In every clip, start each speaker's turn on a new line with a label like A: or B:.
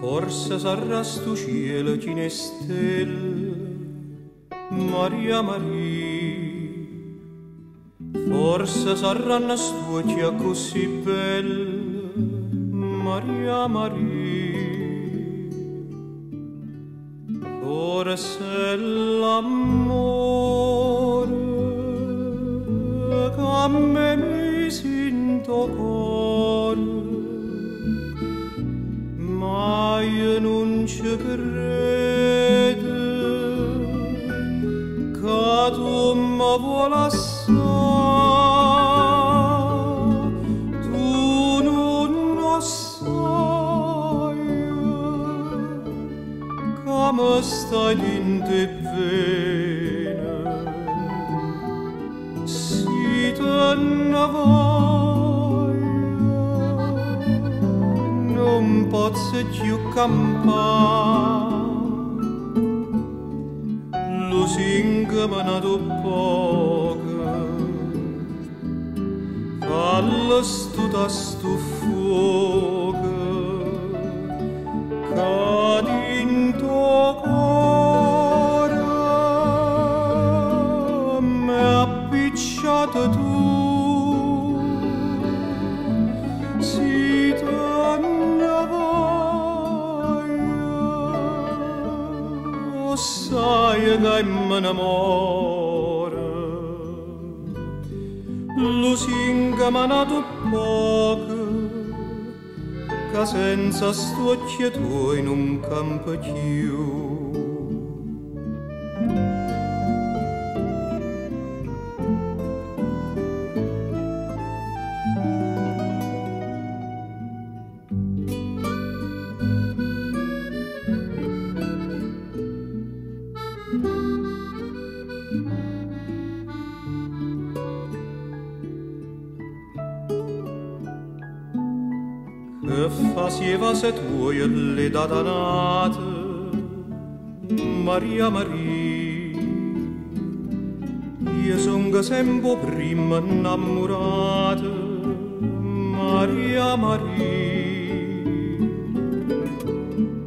A: Forse sarà sto cielo chine stelle, Maria Maria. Forse saranno stuocchia così belle, Maria Maria. Forse l'amore che a me mi sento cuore, ma io non ci credo che tu mi vuoi assai, tu non lo sai che mi stai dentro e bene, si te ne vai non posso più campare, lo singa ma nato poco, fallo stuta sto fuoco, che dentro cuore mi ha appicciato tu. Sai che mi innamora, lo singa ma nato poco, che senza sto occhio tuoi non campa più. Che faceva se tu le datanate, Maria Maria. Io son sempre prima innamorata, Maria Maria.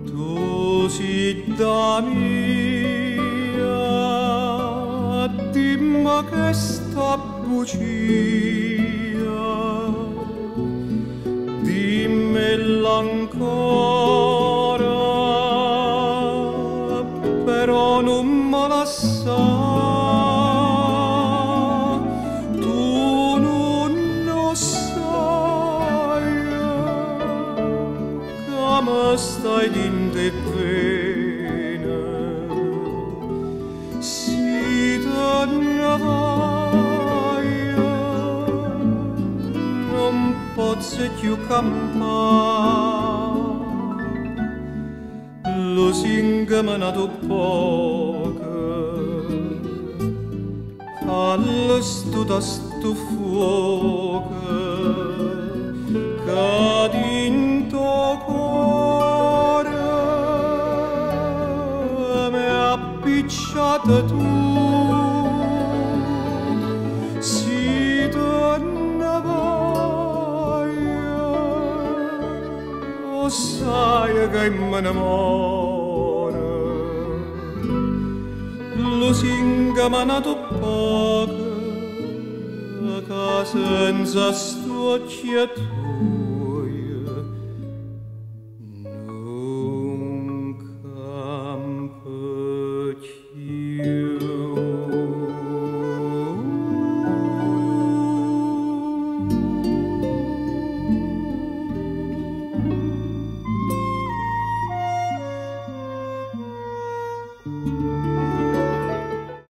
A: Tu sei da mia, dimmi che sta bugia, dimmela ancora, però non me la sa. Tu non lo sai che mi stai dentro e bene, si te ne vai non posso più campare, lo singa mi nato poco, fallo stuta sto fuoco, che dentro cuore mi ha appicciato tu. Si te ne vai, lo sai che mi innamora, lo singa mi nato poco, che senza sto occhio tu